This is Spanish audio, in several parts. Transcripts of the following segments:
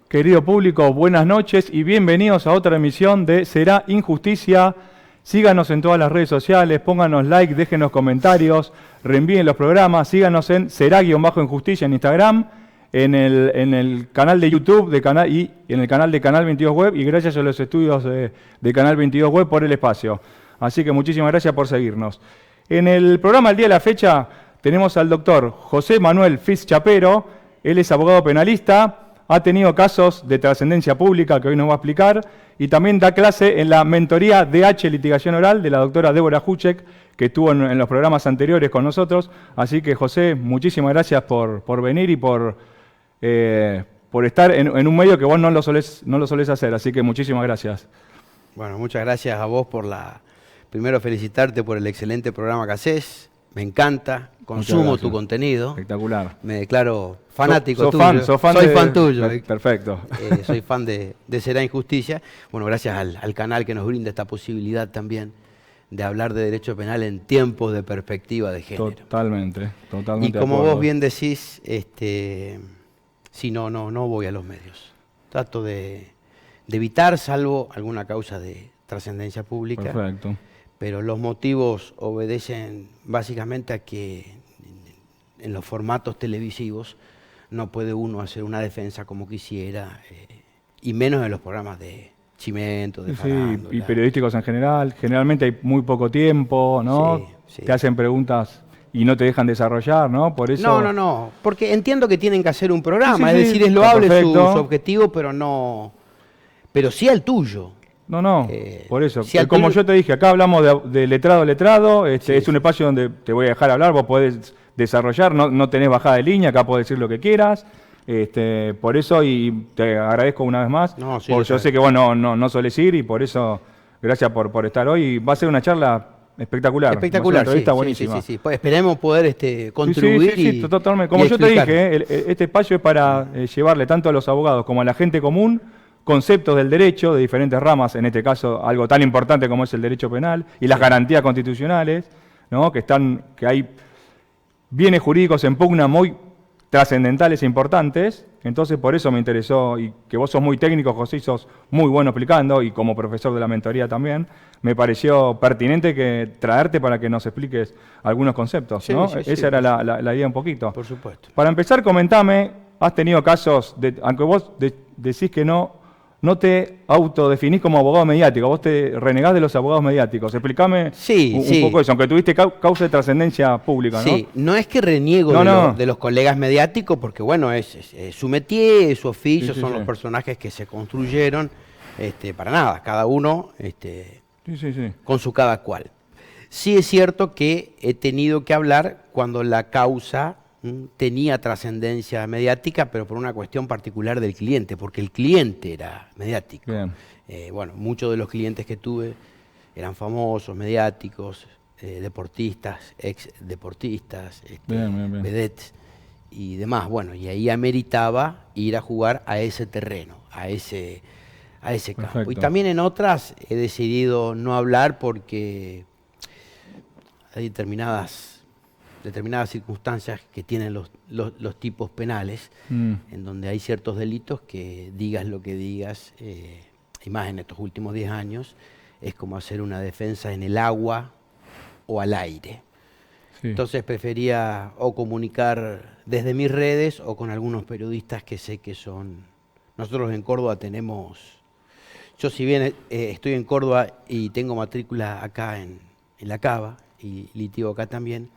Querido público, buenas noches y bienvenidos a otra emisión de Será Injusticia. Síganos en todas las redes sociales, pónganos like, déjenos comentarios, reenvíen los programas, síganos en Será-Injusticia en Instagram, en el canal de YouTube y en el canal de Canal 22 Web, y gracias a los estudios de Canal 22 Web por el espacio. Así que muchísimas gracias por seguirnos. En el programa El Día de la Fecha tenemos al doctor José Manuel Fitz Chapero. Él es abogado penalista, ha tenido casos de trascendencia pública que hoy nos va a explicar, y también da clase en la mentoría DH Litigación Oral de la doctora Débora Huchek, que estuvo en los programas anteriores con nosotros. Así que, José, muchísimas gracias por venir y por estar en un medio que vos no lo solés hacer. Así que muchísimas gracias. Bueno, muchas gracias a vos primero felicitarte por el excelente programa que haces. Me encanta, consumo tu contenido. Espectacular. Me declaro fanático tuyo. Soy fan tuyo. Perfecto. Soy fan de Será Injusticia. Bueno, gracias al canal que nos brinda esta posibilidad también de hablar de derecho penal en tiempos de perspectiva de género. Totalmente. Y como vos bien decís, sí, no voy a los medios. Trato de evitar, salvo alguna causa de trascendencia pública. Perfecto. Pero los motivos obedecen básicamente a que en los formatos televisivos no puede uno hacer una defensa como quisiera, y menos en los programas de Chimento, de farándula. Y periodísticos en general. Generalmente hay muy poco tiempo, ¿no? Sí. Te hacen preguntas y no te dejan desarrollar, ¿no? Por eso... No, porque entiendo que tienen que hacer un programa, es decir, es loable su objetivo, pero sí el tuyo. No, por eso. Como yo te dije, acá hablamos de letrado a letrado, es un espacio donde te voy a dejar hablar, vos podés desarrollar, no tenés bajada de línea, acá podés decir lo que quieras. Por eso, y te agradezco una vez más, porque yo sé que vos no solés ir, y por eso, gracias por estar hoy. Va a ser una charla espectacular. Espectacular, una entrevista buenísima. Sí. Pues esperemos poder contribuir. Sí, totalmente. Como yo te dije, este espacio es para llevarle tanto a los abogados como a la gente común conceptos del derecho de diferentes ramas, en este caso algo tan importante como es el derecho penal y las garantías constitucionales, ¿no? que hay bienes jurídicos en pugna muy trascendentales e importantes. Entonces por eso me interesó, y que vos sos muy técnico, José, y sos muy bueno explicando, y como profesor de la mentoría también, me pareció pertinente traerte para que nos expliques algunos conceptos, ¿no? Esa era la idea un poquito. Por supuesto. Para empezar, comentame, has tenido casos, aunque vos decís que no te autodefinís como abogado mediático, vos te renegás de los abogados mediáticos. Explícame un poco eso, aunque tuviste causa de trascendencia pública, ¿no? Sí, no es que reniego de los colegas mediáticos, porque bueno, es su métier, es su oficio, son los personajes que se construyeron, para nada, cada uno con su cada cual. Sí es cierto que he tenido que hablar cuando la causa tenía trascendencia mediática, pero por una cuestión particular del cliente, porque el cliente era mediático. Muchos de los clientes que tuve eran famosos, mediáticos, deportistas, ex deportistas, vedettes y demás. Y ahí ameritaba ir a jugar a ese terreno, a ese campo. Perfecto. Y también en otras he decidido no hablar porque hay determinadas determinadas circunstancias que tienen los tipos penales, en donde hay ciertos delitos que digas lo que digas, y más en estos últimos 10 años, es como hacer una defensa en el agua o al aire. Sí. Entonces prefería o comunicar desde mis redes o con algunos periodistas que sé que son... Nosotros en Córdoba tenemos... Yo si bien estoy en Córdoba y tengo matrícula acá en La Cava y litigo acá también,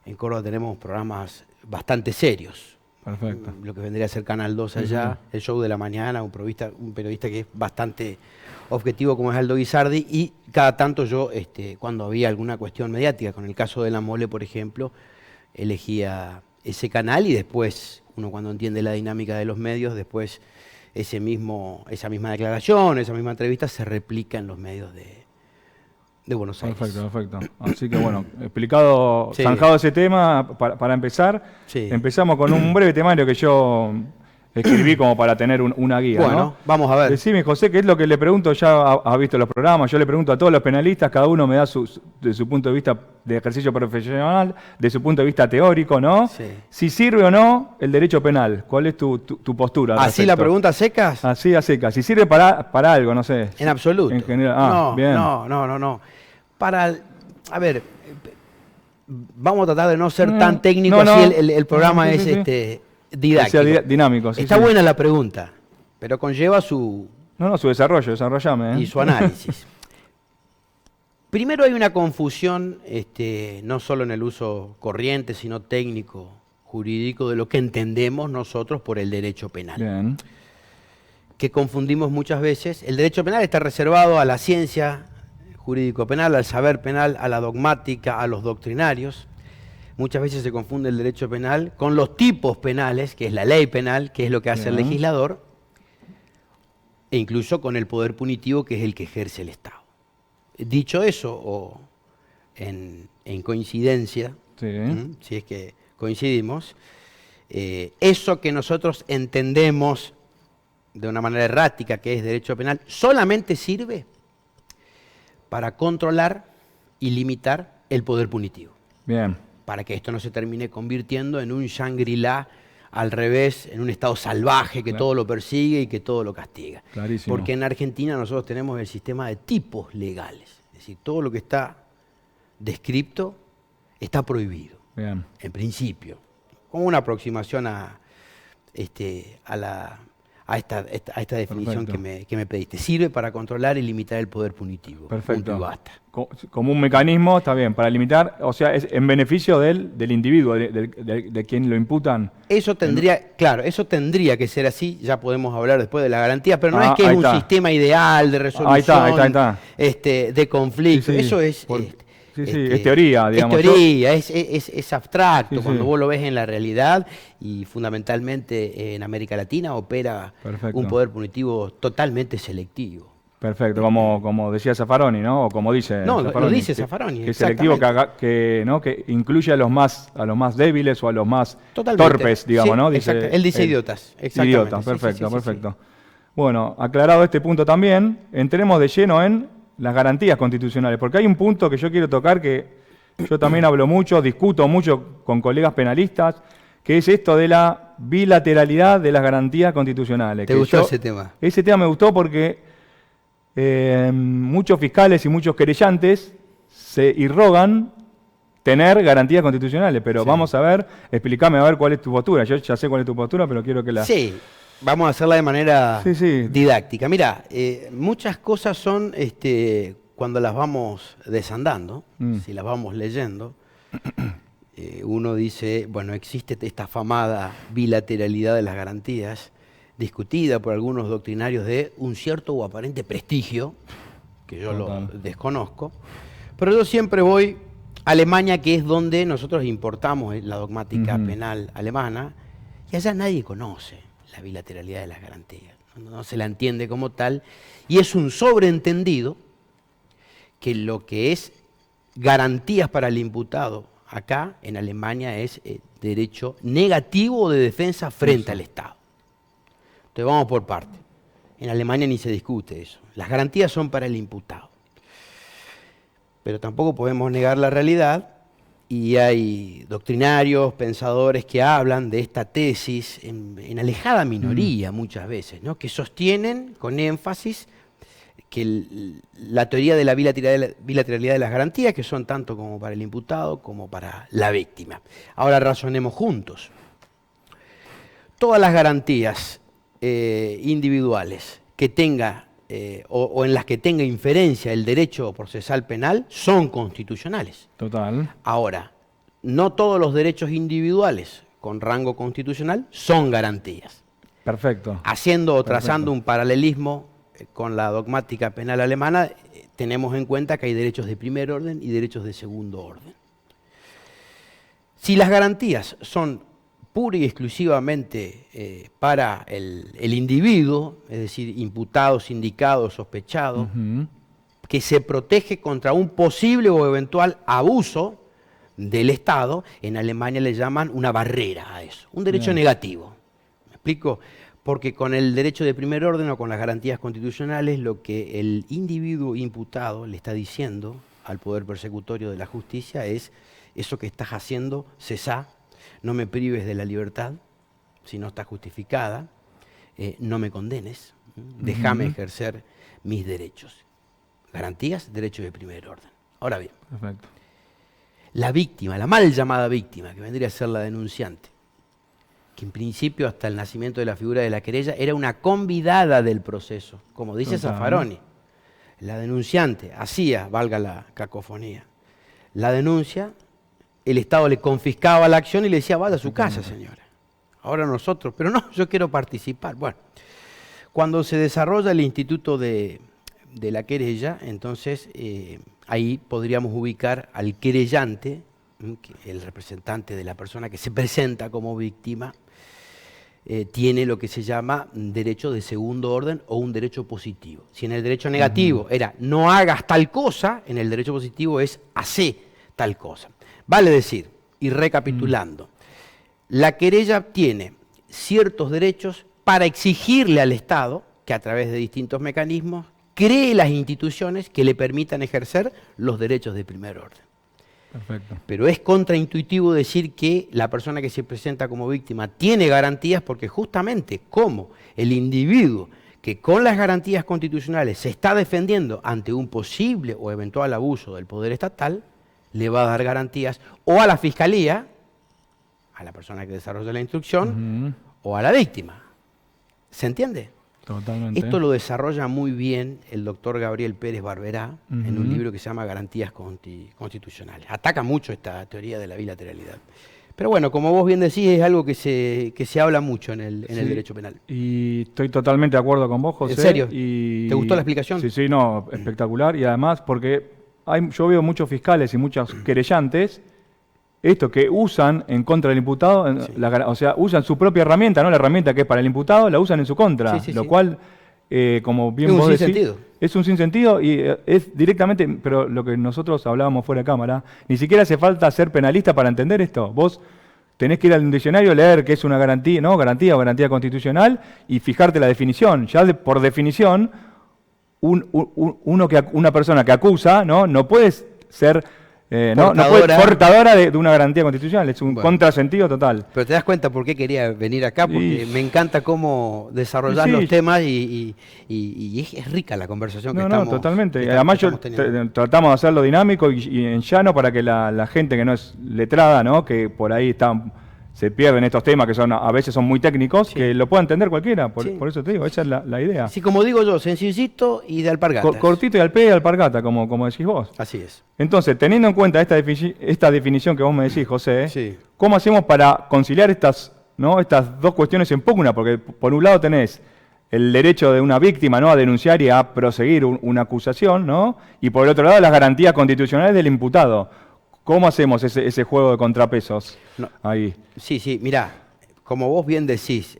en Córdoba tenemos programas bastante serios. Perfecto. Lo que vendría a ser Canal 2 allá, el Show de la Mañana, un periodista que es bastante objetivo como es Aldo Guisardi, y cada tanto yo, cuando había alguna cuestión mediática, con el caso de La Mole, por ejemplo, elegía ese canal y después, uno cuando entiende la dinámica de los medios, después esa misma declaración, esa misma entrevista se replica en los medios de Buenos Aires. Perfecto. Así que bueno, explicado, sí. Zanjado ese tema, para empezar, sí. Empezamos con un breve temario que yo escribí como para tener una guía. Bueno, ¿no? Vamos a ver. Decime, José, ¿qué es lo que le pregunto? Ya has visto los programas, yo le pregunto a todos los penalistas, cada uno me da de su punto de vista de ejercicio profesional, de su punto de vista teórico, ¿no? Sí. Si sirve o no el derecho penal, ¿cuál es tu postura? ¿Así la pregunta secas? Así a secas. Si sirve para algo, no sé. En absoluto. En general. Bien. No. A ver, vamos a tratar de no ser tan técnicos, así el programa es didáctico. Dinámico. Está buena la pregunta, pero conlleva su... su desarrollo, desarrollame. Y su análisis. Primero hay una confusión, no solo en el uso corriente, sino técnico, jurídico, de lo que entendemos nosotros por el derecho penal. Bien. Que confundimos muchas veces. El derecho penal está reservado a la ciencia jurídico penal, al saber penal, a la dogmática, a los doctrinarios. Muchas veces se confunde el derecho penal con los tipos penales, que es la ley penal, que es lo que hace el legislador, e incluso con el poder punitivo, que es el que ejerce el Estado. Dicho eso, o en coincidencia, si es que coincidimos, eso que nosotros entendemos de una manera errática, que es derecho penal, solamente sirve para controlar y limitar el poder punitivo. Bien. Para que esto no se termine convirtiendo en un Shangri-La al revés, en un estado salvaje que todo lo persigue y que todo lo castiga. Clarísimo. Porque en Argentina nosotros tenemos el sistema de tipos legales. Es decir, todo lo que está descripto está prohibido. Bien. En principio. Como una aproximación a esta definición que me pediste. Sirve para controlar y limitar el poder punitivo. Perfecto. Punto y basta. Como un mecanismo, está bien, para limitar, o sea, es en beneficio del individuo, de quien lo imputan. Eso tendría, claro, eso tendría que ser así, ya podemos hablar después de la garantía, pero no es que es un sistema ideal de resolución de conflictos. Sí, eso es... es teoría, digamos. Es teoría, es abstracto. Cuando vos lo ves en la realidad, y fundamentalmente en América Latina opera un poder punitivo totalmente selectivo. Perfecto, como decía Zaffaroni, ¿no? O como dice Zaffaroni, lo dice Zaffaroni. Que es selectivo, que incluye a los más débiles o a los más torpes, digamos, ¿no? Él dice idiotas. Idiotas, perfecto. Bueno, aclarado este punto también, entremos de lleno en las garantías constitucionales, porque hay un punto que yo quiero tocar que yo también hablo mucho, discuto mucho con colegas penalistas, que es esto de la bilateralidad de las garantías constitucionales. ¿Te gustó ese tema? Ese tema me gustó porque muchos fiscales y muchos querellantes se irrogan tener garantías constitucionales, pero vamos a ver, explícame a ver cuál es tu postura. Yo ya sé cuál es tu postura, pero quiero que la... Sí. Vamos a hacerla de manera didáctica. Mira, muchas cosas son, cuando las vamos desandando, si las vamos leyendo, uno dice, bueno, existe esta afamada bilateralidad de las garantías, discutida por algunos doctrinarios de un cierto o aparente prestigio, que yo lo desconozco, pero yo siempre voy a Alemania, que es donde nosotros importamos la dogmática penal alemana, y allá nadie conoce la bilateralidad de las garantías, no se la entiende como tal, y es un sobreentendido que lo que es garantías para el imputado acá en Alemania es derecho negativo de defensa frente al Estado. Entonces vamos por parte. En Alemania ni se discute eso. Las garantías son para el imputado. Pero tampoco podemos negar la realidad y hay doctrinarios, pensadores que hablan de esta tesis en alejada minoría muchas veces, ¿no? Que sostienen con énfasis que la teoría de la bilateralidad de las garantías, que son tanto como para el imputado como para la víctima. Ahora razonemos juntos. Todas las garantías individuales que tenga o en las que tenga inferencia el derecho procesal penal son constitucionales. Total. Ahora, no todos los derechos individuales con rango constitucional son garantías. Perfecto. Haciendo o trazando un paralelismo con la dogmática penal alemana, tenemos en cuenta que hay derechos de primer orden y derechos de segundo orden. Si las garantías son pura y exclusivamente para el individuo, es decir, imputado, sindicado, sospechado, que se protege contra un posible o eventual abuso del Estado, en Alemania le llaman una barrera a eso, un derecho negativo. ¿Me explico? Porque con el derecho de primer orden o con las garantías constitucionales, lo que el individuo imputado le está diciendo al poder persecutorio de la justicia es: eso que estás haciendo, cesá, no me prives de la libertad, si no está justificada, no me condenes, déjame ejercer mis derechos. Garantías, derechos de primer orden. Ahora bien, perfecto. La víctima, la mal llamada víctima, que vendría a ser la denunciante, que en principio hasta el nacimiento de la figura de la querella era una convidada del proceso, como dice Zaffaroni. La denunciante hacía, valga la cacofonía, la denuncia, el Estado le confiscaba la acción y le decía: vaya a su casa, señora. Ahora nosotros, pero no, yo quiero participar. Bueno, cuando se desarrolla el instituto de la querella, entonces ahí podríamos ubicar al querellante, el representante de la persona que se presenta como víctima, tiene lo que se llama derecho de segundo orden o un derecho positivo. Si en el derecho negativo era no hagas tal cosa, en el derecho positivo es hacé tal cosa. Vale decir, y recapitulando, la querella tiene ciertos derechos para exigirle al Estado que a través de distintos mecanismos cree las instituciones que le permitan ejercer los derechos de primer orden. Perfecto. Pero es contraintuitivo decir que la persona que se presenta como víctima tiene garantías, porque justamente como el individuo que con las garantías constitucionales se está defendiendo ante un posible o eventual abuso del poder estatal, le va a dar garantías o a la fiscalía, a la persona que desarrolla la instrucción, o a la víctima. ¿Se entiende? Totalmente. Esto lo desarrolla muy bien el doctor Gabriel Pérez Barberá en un libro que se llama Garantías Constitucionales. Ataca mucho esta teoría de la bilateralidad. Pero bueno, como vos bien decís, es algo que se habla mucho en el derecho penal. Y estoy totalmente de acuerdo con vos, José. ¿En serio? Y ¿Te gustó la explicación? Sí, no, espectacular. Y además, porque yo veo muchos fiscales y muchos querellantes que usan en contra del imputado, o sea, usan su propia herramienta, no la herramienta que es para el imputado, la usan en su contra, lo cual, como bien vos decís, es un sinsentido y es directamente, pero lo que nosotros hablábamos fuera de cámara, ni siquiera hace falta ser penalista para entender esto. Vos tenés que ir al diccionario, leer qué es una garantía, ¿no? Garantía o garantía constitucional y fijarte la definición. Ya por definición, una persona que acusa, no puede ser portadora de una garantía constitucional, es un contrasentido total. Pero te das cuenta por qué quería venir acá, porque me encanta cómo desarrollar los temas y es rica la conversación que estamos teniendo. Totalmente. Además tratamos de hacerlo dinámico y en llano para que la gente que no es letrada, que por ahí se pierden estos temas que a veces son muy técnicos, que lo pueda entender cualquiera, por eso te digo, esa es la idea. Sí, como digo yo, sencillito y de alpargatas. Cortito y al pie y alpargata, como decís vos. Así es. Entonces, teniendo en cuenta esta definición que vos me decís, José, ¿cómo hacemos para conciliar estas dos cuestiones en pugna? Porque por un lado tenés el derecho de una víctima a denunciar y a proseguir una acusación, y por el otro lado las garantías constitucionales del imputado. ¿Cómo hacemos ese juego de contrapesos ahí? Sí, mirá, como vos bien decís,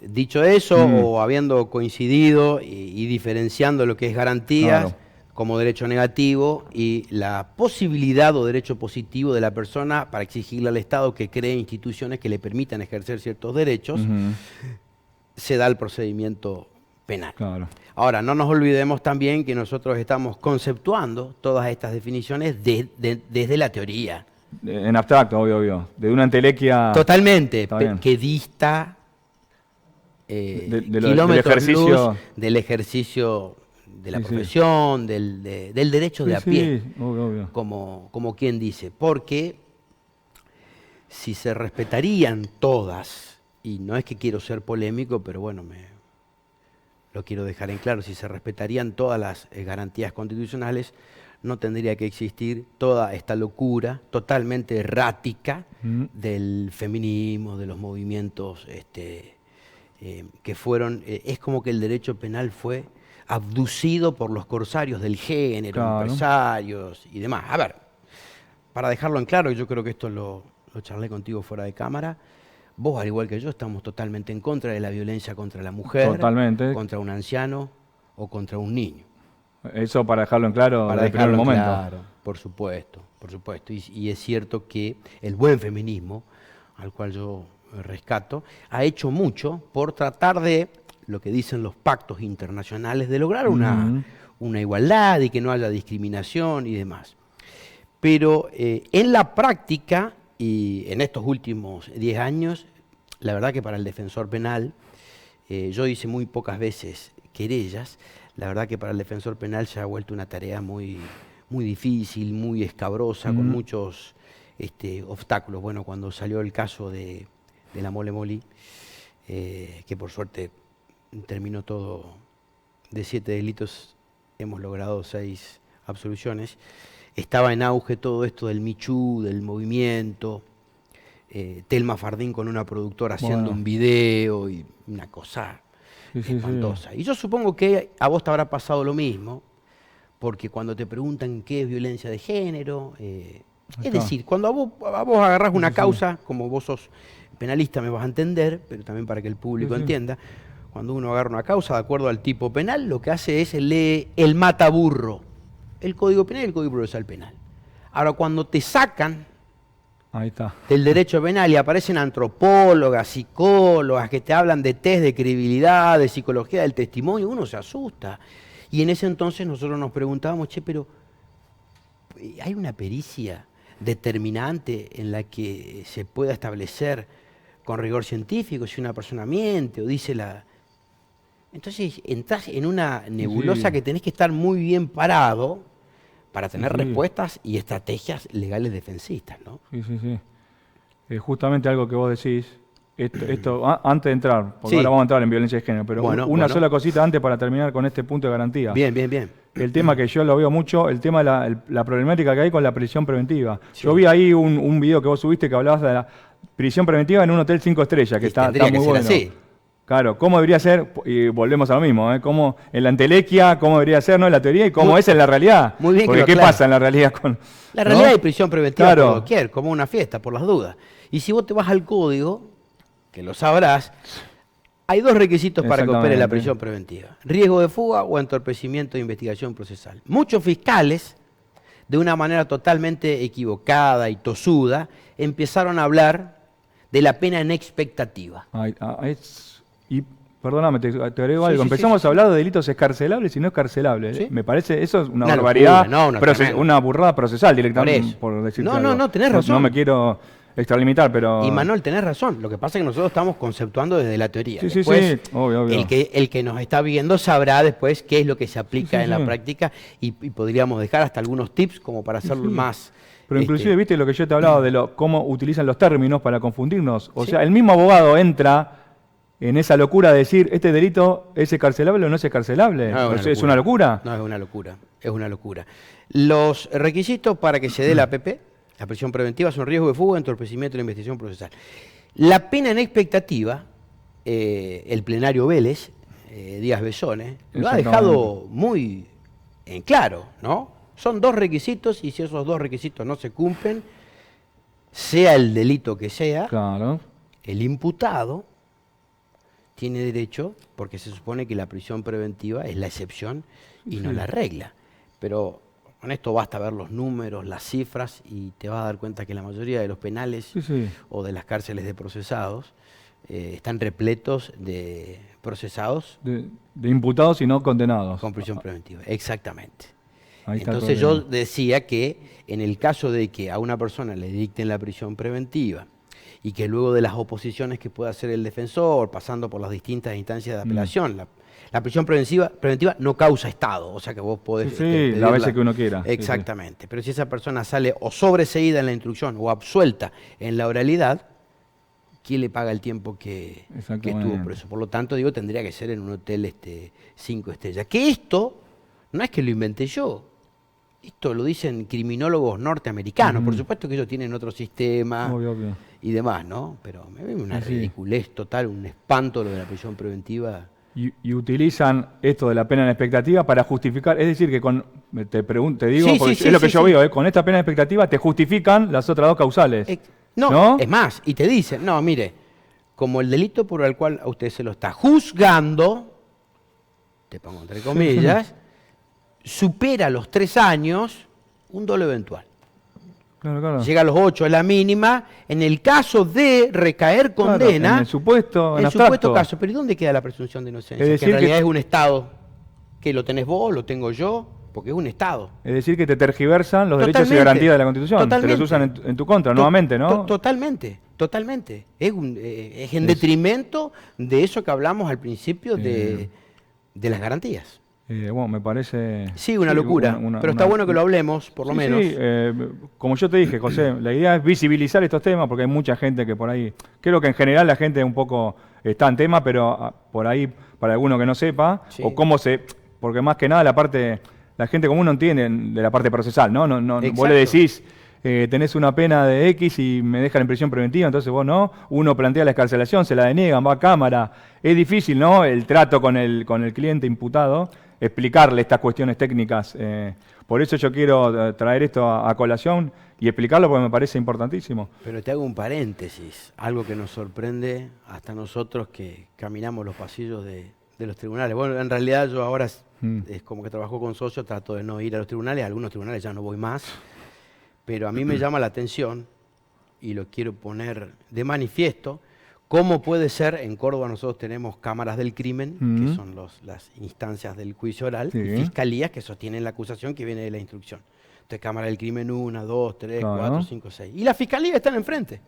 dicho eso, o habiendo coincidido y diferenciando lo que es garantías como derecho negativo y la posibilidad o derecho positivo de la persona para exigirle al Estado que cree instituciones que le permitan ejercer ciertos derechos, se da el procedimiento penal. Claro. Ahora, no nos olvidemos también que nosotros estamos conceptuando todas estas definiciones desde la teoría. En abstracto, obvio. De una entelequia... Totalmente, que dista kilómetros luz del ejercicio de la profesión, del derecho de a pie, obvio. Como quien dice. Porque si se respetarían todas, y no es que quiero ser polémico, pero bueno, lo quiero dejar en claro, si se respetarían todas las garantías constitucionales, no tendría que existir toda esta locura totalmente errática del feminismo, de los movimientos que fueron... es como que el derecho penal fue abducido por los corsarios del género, empresarios y demás. A ver, para dejarlo en claro, yo creo que esto lo charlé contigo fuera de cámara, vos, al igual que yo, estamos totalmente en contra de la violencia contra la mujer, contra un anciano o contra un niño. Eso para dejarlo en claro desde el primer momento. Claro, por supuesto. Y es cierto que el buen feminismo, al cual yo rescato, ha hecho mucho por tratar de, lo que dicen los pactos internacionales, de lograr una igualdad y que no haya discriminación y demás. Pero en la práctica, y en estos últimos 10 años, la verdad que para el defensor penal, yo hice muy pocas veces querellas, la verdad que para el defensor penal se ha vuelto una tarea muy difícil, muy escabrosa, con muchos obstáculos. Bueno, cuando salió el caso de la Mole Molí, que por suerte terminó todo de 7 delitos, hemos logrado 6 absoluciones, estaba en auge todo esto del Michú, del movimiento, Telma Fardín con una productora haciendo un video y una cosa espantosa. Sí. Y yo supongo que a vos te habrá pasado lo mismo, porque cuando te preguntan qué es violencia de género, es decir, cuando a vos agarrás una causa, como vos sos penalista me vas a entender, pero también para que el público entienda, cuando uno agarra una causa de acuerdo al tipo penal, lo que hace es lee el mataburro, el Código Penal y el Código Procesal Penal. Ahora, cuando te sacan del derecho penal y aparecen antropólogas, psicólogas que te hablan de test de credibilidad, de psicología del testimonio, uno se asusta. Y en ese entonces nosotros nos preguntábamos, pero ¿hay una pericia determinante en la que se pueda establecer con rigor científico si una persona miente o dice la... Entonces entras en una nebulosa que tenés que estar muy bien parado para tener respuestas y estrategias legales defensistas, ¿no? Justamente algo que vos decís, esto antes de entrar, porque ahora vamos a entrar en violencia de género, pero una sola cosita antes para terminar con este punto de garantía. Bien. El tema que yo lo veo mucho, el tema de la problemática que hay con la prisión preventiva. Yo vi ahí un video que vos subiste que hablabas de la prisión preventiva en un hotel 5 estrellas, que está muy bueno. Así. Claro, ¿cómo debería ser? Y volvemos a lo mismo, ¿Cómo en la entelequia, cómo debería ser, ¿no? En la teoría y cómo es en la realidad. Muy bien. Porque ¿qué pasa en la realidad con...? La realidad hay prisión preventiva por doquier, como una fiesta, por las dudas. Y si vos te vas al código, que lo sabrás, hay 2 requisitos para que opere la prisión preventiva. Riesgo de fuga o entorpecimiento de investigación procesal. Muchos fiscales, de una manera totalmente equivocada y tosuda, empezaron a hablar de la pena en expectativa. Y perdóname, te agrego algo. Empezamos a hablar de delitos escarcelables y no escarcelables. ¿Sí? Me parece, eso es una barbaridad, locura, una burrada procesal directamente, por decirte algo. No, tenés razón. No me quiero extralimitar, pero... Y Manuel, tenés razón. Lo que pasa es que nosotros estamos conceptuando desde la teoría. Sí, obvio. El que nos está viendo sabrá después qué es lo que se aplica en la práctica y podríamos dejar hasta algunos tips como para hacerlo más... Pero inclusive, viste lo que yo te hablaba de cómo utilizan los términos para confundirnos. O sea, el mismo abogado entra en esa locura de decir, ¿este delito es escarcelable o no es escarcelable? ¿Es una locura? No, es una locura. Los requisitos para que se dé la APP, la prisión preventiva, son riesgo de fuga, entorpecimiento de la investigación procesal. La pena en expectativa, el plenario Vélez, Díaz Besones, lo ha dejado muy en claro, ¿no? Son 2 requisitos y si esos 2 requisitos no se cumplen, sea el delito que sea, el imputado tiene derecho, porque se supone que la prisión preventiva es la excepción y no la regla. Pero con esto basta ver los números, las cifras, y te vas a dar cuenta que la mayoría de los penales o de las cárceles de procesados están repletos de procesados. De imputados y no condenados. Con prisión preventiva, exactamente. Entonces yo decía que en el caso de que a una persona le dicten la prisión preventiva y que luego de las oposiciones que pueda hacer el defensor, pasando por las distintas instancias de apelación, la prisión preventiva no causa estado, o sea que vos podés... Sí, la veces que uno quiera. Exactamente, sí. Pero si esa persona sale o sobreseída en la instrucción o absuelta en la oralidad, ¿quién le paga el tiempo que estuvo preso? Por lo tanto, digo, tendría que ser en un hotel 5 estrellas. Que esto no es que lo inventé yo. Esto lo dicen criminólogos norteamericanos. Por supuesto que ellos tienen otro sistema y demás, ¿no? Pero me ve una ridiculez total, un espanto lo de la prisión preventiva. Y utilizan esto de la pena en expectativa para justificar, es decir, que te digo, porque es lo que yo veo, con esta pena en expectativa te justifican las otras dos causales. No, es más, y te dicen, no, mire, como el delito por el cual a usted se lo está juzgando, te pongo entre comillas, supera los 3 años, un dolo eventual. Claro. Llega a los 8, es la mínima. En el caso de recaer condena... En el supuesto caso. Pero ¿y dónde queda la presunción de inocencia? Que en realidad es un Estado. Que lo tenés vos, lo tengo yo, porque es un Estado. Es decir, que te tergiversan los derechos y garantías de la Constitución. Totalmente. Te los usan en tu contra, nuevamente, ¿no? Totalmente. Es en detrimento de eso que hablamos al principio de las garantías. Bueno, me parece... Sí, una locura, pero está bueno que lo hablemos, por lo menos. Sí, como yo te dije, José, la idea es visibilizar estos temas, porque hay mucha gente que por ahí... Creo que en general la gente un poco está en tema, pero por ahí, para alguno que no sepa, o cómo se... Porque más que nada la gente común no entiende de la parte procesal, ¿no? Vos le decís, tenés una pena de X y me dejan en prisión preventiva, entonces vos no. Uno plantea la excarcelación, se la deniegan, va a cámara. Es difícil, ¿no? El trato con el cliente imputado, explicarle estas cuestiones técnicas. Por eso yo quiero traer esto a colación y explicarlo porque me parece importantísimo. Pero te hago un paréntesis, algo que nos sorprende hasta nosotros que caminamos los pasillos de los tribunales. Bueno, en realidad yo ahora es como que trabajo con socios, trato de no ir a los tribunales, a algunos tribunales ya no voy más, pero a mí me llama la atención, y lo quiero poner de manifiesto, cómo puede ser, en Córdoba nosotros tenemos cámaras del crimen, que son las instancias del juicio oral, y fiscalías que sostienen la acusación que viene de la instrucción. Entonces, cámara del crimen 1, 2, 3, 4, 5, 6. Y las fiscalías están enfrente.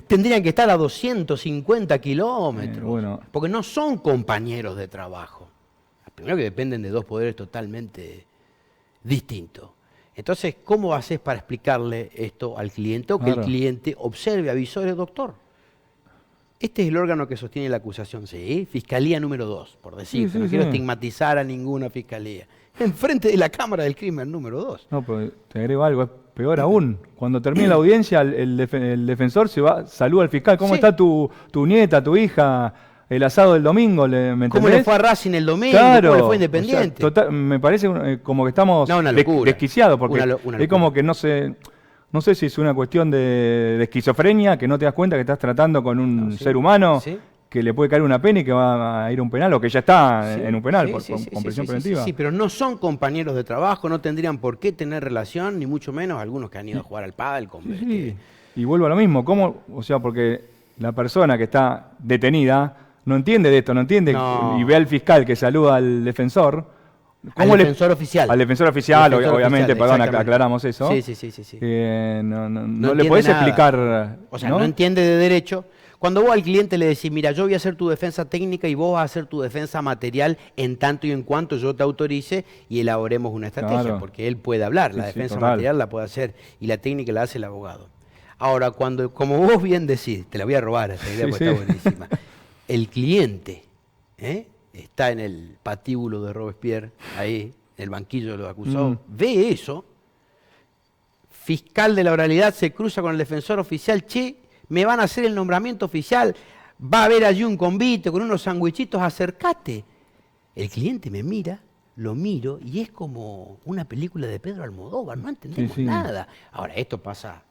Tendrían que estar a 250 kilómetros, porque no son compañeros de trabajo. Primero que dependen de dos poderes totalmente distintos. Entonces, ¿cómo haces para explicarle esto al cliente o que el cliente observe, avisore, doctor? Este es el órgano que sostiene la acusación, ¿sí? Fiscalía número 2, por decirte. No quiero estigmatizar a ninguna fiscalía. Enfrente de la Cámara del Crimen número 2. No, pero te agrego algo, es peor aún. Cuando termine la audiencia, el defensor saluda al fiscal. ¿Cómo está tu nieta, tu hija? El asado del domingo, ¿me entendés? ¿Cómo le fue a Racing el domingo? ¿Cómo le fue a Independiente? O sea, me parece como que estamos desquiciados, porque es como que no sé si es una cuestión de esquizofrenia, que no te das cuenta que estás tratando con un ser humano que le puede caer una pena y que va a ir a un penal, o que ya está en un penal con prisión preventiva. Sí, pero no son compañeros de trabajo, no tendrían por qué tener relación, ni mucho menos algunos que han ido a jugar al pádel. Y vuelvo a lo mismo, o sea, porque la persona que está detenida no entiende de esto, y ve al fiscal que saluda al defensor. Al defensor oficial. Al defensor oficial, obviamente, perdón, aclaramos eso. Sí. No le podés explicar. O sea, no entiende de derecho. Cuando vos al cliente le decís, mira, yo voy a hacer tu defensa técnica y vos vas a hacer tu defensa material en tanto y en cuanto yo te autorice y elaboremos una estrategia, porque él puede hablar, la defensa material la puede hacer y la técnica la hace el abogado. Ahora, como vos bien decís, te la voy a robar esta idea porque está buenísima. El cliente está en el patíbulo de Robespierre, ahí, en el banquillo de los acusados, ve eso, fiscal de la oralidad se cruza con el defensor oficial, me van a hacer el nombramiento oficial, va a haber allí un convite con unos sandwichitos, acércate. El cliente me mira, lo miro, y es como una película de Pedro Almodóvar, no entendemos nada. Ahora, esto pasa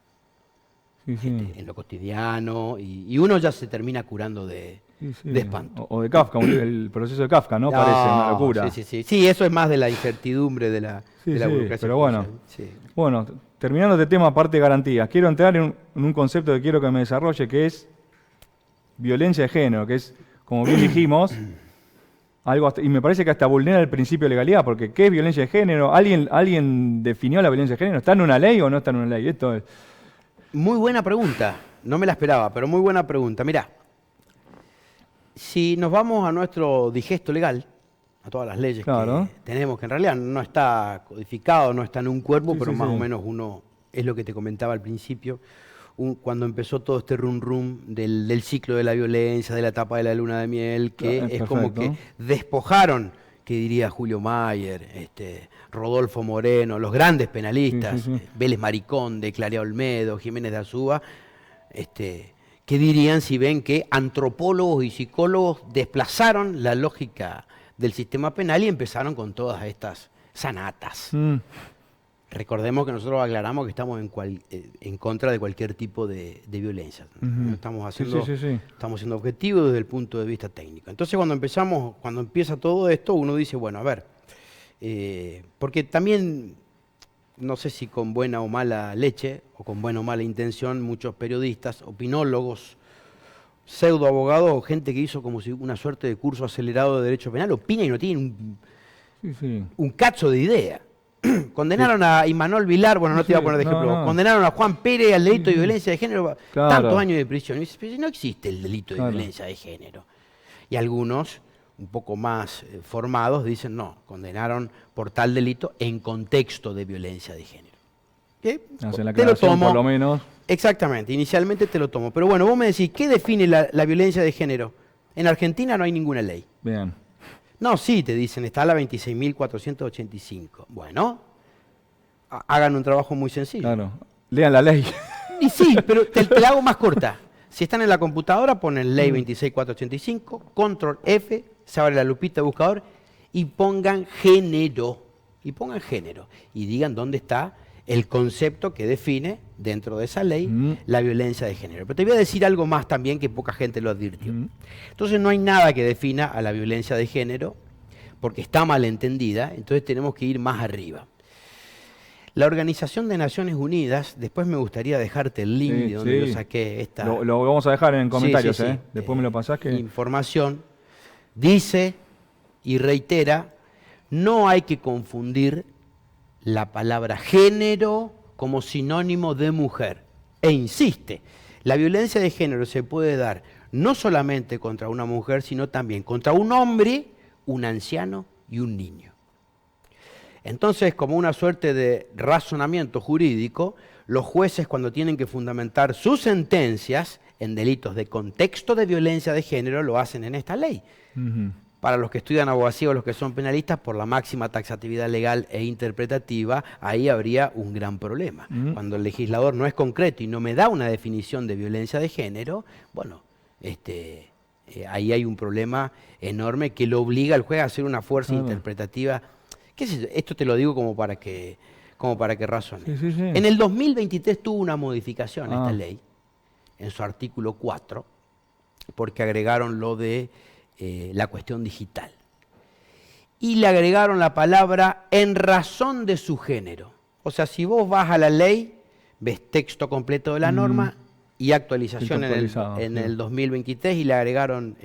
en lo cotidiano, y uno ya se termina curando de espanto. O de Kafka, el proceso de Kafka, ¿no? Parece una locura. Sí, eso es más de la incertidumbre de la burocracia. Pero bueno, terminando este tema, aparte de garantías, quiero entrar en un concepto que quiero que me desarrolle, que es violencia de género, que es, como bien dijimos, algo y me parece que hasta vulnera el principio de legalidad, porque ¿qué es violencia de género? ¿Alguien definió la violencia de género? ¿Está en una ley o no está en una ley? Esto es... Muy buena pregunta, no me la esperaba, pero muy buena pregunta. Mirá, si nos vamos a nuestro digesto legal, a todas las leyes que tenemos, que en realidad no está codificado, no está en un cuerpo, pero más o menos uno, es lo que te comentaba al principio, cuando empezó todo este rum del ciclo de la violencia, de la etapa de la luna de miel, que es como que despojaron, que diría Julio Mayer, Rodolfo Moreno, los grandes penalistas, Vélez Mariconde, Clarea Olmedo, Jiménez de Azúa, ¿qué dirían si ven que antropólogos y psicólogos desplazaron la lógica del sistema penal y empezaron con todas estas sanatas? Recordemos que nosotros aclaramos que estamos en contra de cualquier tipo de violencia. No estamos haciendo, estamos siendo objetivos desde el punto de vista técnico. Entonces cuando empieza todo esto, uno dice, bueno, a ver, porque también, no sé si con buena o mala leche, o con buena o mala intención, muchos periodistas, opinólogos, pseudoabogados o gente que hizo como si una suerte de curso acelerado de derecho penal, opina y no tiene un cacho de idea. Condenaron a Imanol Vilar, bueno, no te iba a poner de ejemplo, condenaron a Juan Pérez al delito de violencia de género, tantos años de prisión. Y dice, pero no existe el delito de violencia de género. Y algunos, un poco más formados, dicen, no, condenaron por tal delito en contexto de violencia de género. Hacen la aclaración, por lo menos. Exactamente, inicialmente te lo tomo. Pero bueno, vos me decís, ¿qué define la violencia de género? En Argentina no hay ninguna ley. Bien. No, sí, te dicen, está la 26.485. Bueno, hagan un trabajo muy sencillo. Claro, lean la ley. Y sí, pero te la hago más corta. Si están en la computadora, ponen ley 26.485, control F, se abre la lupita de buscador y pongan género. Y digan dónde está el concepto que define dentro de esa ley la violencia de género. Pero te voy a decir algo más también que poca gente lo advirtió. Entonces no hay nada que defina a la violencia de género porque está mal entendida, entonces tenemos que ir más arriba. La Organización de Naciones Unidas, después me gustaría dejarte el link de donde yo saqué esta... Lo vamos a dejar en comentarios, después me lo pasás. Información, dice y reitera, no hay que confundir la palabra género como sinónimo de mujer. E insiste, la violencia de género se puede dar no solamente contra una mujer, sino también contra un hombre, un anciano y un niño. Entonces, como una suerte de razonamiento jurídico, los jueces cuando tienen que fundamentar sus sentencias en delitos de contexto de violencia de género, lo hacen en esta ley. Para los que estudian abogacía o los que son penalistas, por la máxima taxatividad legal e interpretativa, ahí habría un gran problema. Cuando el legislador no es concreto y no me da una definición de violencia de género, bueno, ahí hay un problema enorme que lo obliga al juez a hacer una fuerza interpretativa. ¿Qué es eso? Esto te lo digo como para que razone. En el 2023 tuvo una modificación esta ley, en su artículo 4, porque agregaron lo de la cuestión digital. Y le agregaron la palabra en razón de su género. O sea, si vos vas a la ley, ves texto completo de la norma y actualización en el 2023 y le agregaron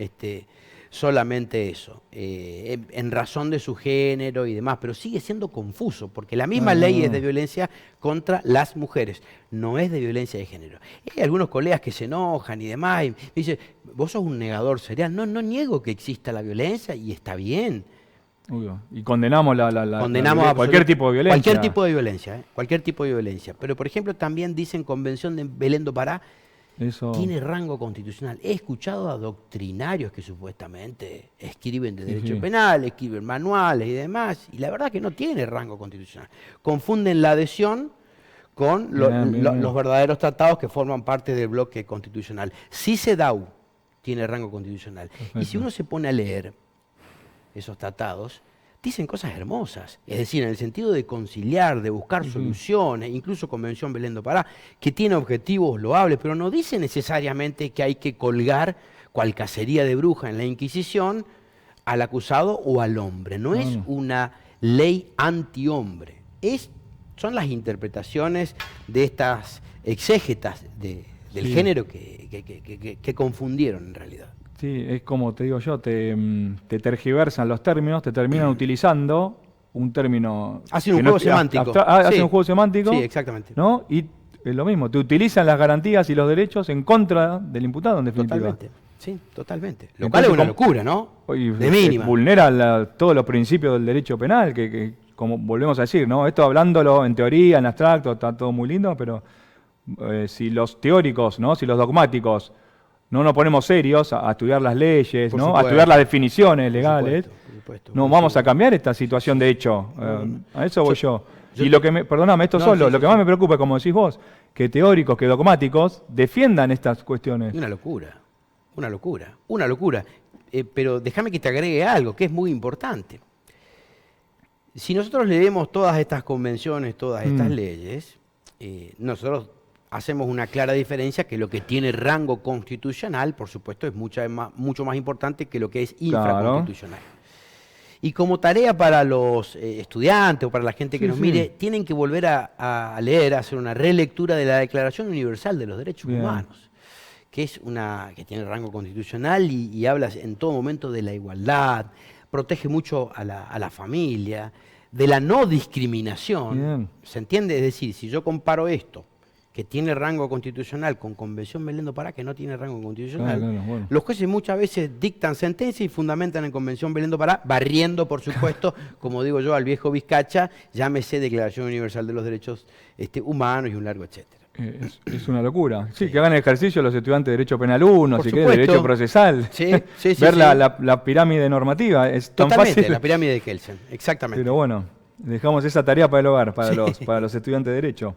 solamente eso, en razón de su género y demás, pero sigue siendo confuso, porque la misma ley es de violencia contra las mujeres, no es de violencia de género. Y hay algunos colegas que se enojan y demás, y dicen, vos sos un negador serial. No niego que exista la violencia y está bien. Y condenamos cualquier tipo de violencia. Cualquier tipo de violencia, cualquier tipo de violencia. Pero, por ejemplo, también dicen Convención de Belén do Pará, tiene rango constitucional. He escuchado a doctrinarios que supuestamente escriben de derecho penal, escriben manuales y demás, y la verdad que no tiene rango constitucional. Confunden la adhesión con los verdaderos tratados que forman parte del bloque constitucional. CICEDAW tiene rango constitucional. Perfecto. Y si uno se pone a leer esos tratados, dicen cosas hermosas, es decir, en el sentido de conciliar, de buscar soluciones, incluso Convención Belén do Pará, que tiene objetivos loables, pero no dice necesariamente que hay que colgar cual cacería de bruja en la Inquisición al acusado o al hombre. No es una ley antihombre, son las interpretaciones de estas exégetas del género que confundieron en realidad. Sí, es como te digo yo, te tergiversan los términos, te terminan utilizando un término... Hacen un juego semántico. Hacen un juego semántico. Sí, exactamente. ¿No? Y es lo mismo, te utilizan las garantías y los derechos en contra del imputado, en definitiva. Totalmente, sí, totalmente. Lo cual es una locura, ¿no? De mínima. Vulnera todos los principios del derecho penal, que como volvemos a decir, ¿no? Esto hablándolo en teoría, en abstracto, está todo muy lindo, pero si los teóricos, ¿no? Si los dogmáticos no nos ponemos serios a estudiar las leyes, ¿no? A estudiar las definiciones legales, por supuesto, no vamos a cambiar esta situación de hecho. A eso voy yo. Y lo que perdóname, esto solo, lo que más me preocupa, como decís vos, que teóricos, que dogmáticos defiendan estas cuestiones. Una locura, una locura, una locura. Pero déjame que te agregue algo que es muy importante. Si nosotros leemos todas estas convenciones, todas estas leyes, nosotros hacemos una clara diferencia que lo que tiene rango constitucional, por supuesto, es mucho más importante que lo que es infraconstitucional. Claro. Y como tarea para los estudiantes o para la gente que nos mire, tienen que volver a leer, a hacer una relectura de la Declaración Universal de los Derechos Humanos, que es que tiene rango constitucional y habla en todo momento de la igualdad, protege mucho a la familia, de la no discriminación. ¿Se entiende? Es decir, si yo comparo esto, que tiene rango constitucional, con Convención Belén do Pará, que no tiene rango constitucional, los jueces muchas veces dictan sentencia y fundamentan en Convención Belén do Pará, barriendo, por supuesto, como digo yo, al viejo Vizcacha, llámese Declaración Universal de los Derechos Humanos y un largo etcétera. Es una locura. Sí, que hagan el ejercicio los estudiantes de Derecho Penal 1, si quieren Derecho Procesal. Ver la pirámide normativa. Es tan fácil. La pirámide de Kelsen, exactamente. Pero bueno, dejamos esa tarea para el hogar, para los estudiantes de Derecho.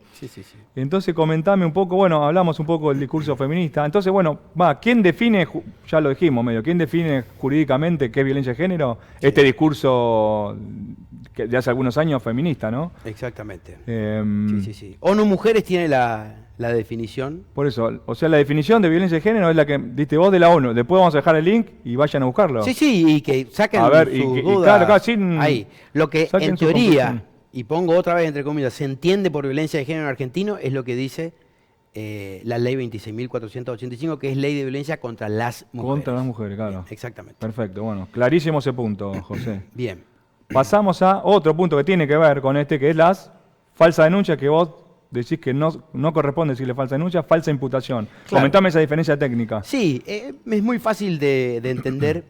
Entonces comentame un poco, hablamos un poco del discurso feminista. Entonces, ¿quién define, ya lo dijimos medio, quién define jurídicamente qué es violencia de género? Este discurso de hace algunos años feminista, ¿no? Exactamente. ONU Mujeres tiene la definición. Por eso, o sea, la definición de violencia de género es la que diste vos de la ONU. Después vamos a dejar el link y vayan a buscarlo. Y que saquen sus dudas ahí. Lo que en teoría, y pongo otra vez entre comillas, se entiende por violencia de género en argentino, es lo que dice la ley 26.485, que es ley de violencia contra las mujeres. Contra las mujeres, claro. Exactamente. Perfecto, clarísimo ese punto, José. Bien. Pasamos a otro punto que tiene que ver con que es las falsas denuncias, que vos decís que no corresponde decirle falsa denuncia, falsa imputación. Claro. Comentame esa diferencia técnica. Sí, es muy fácil de entender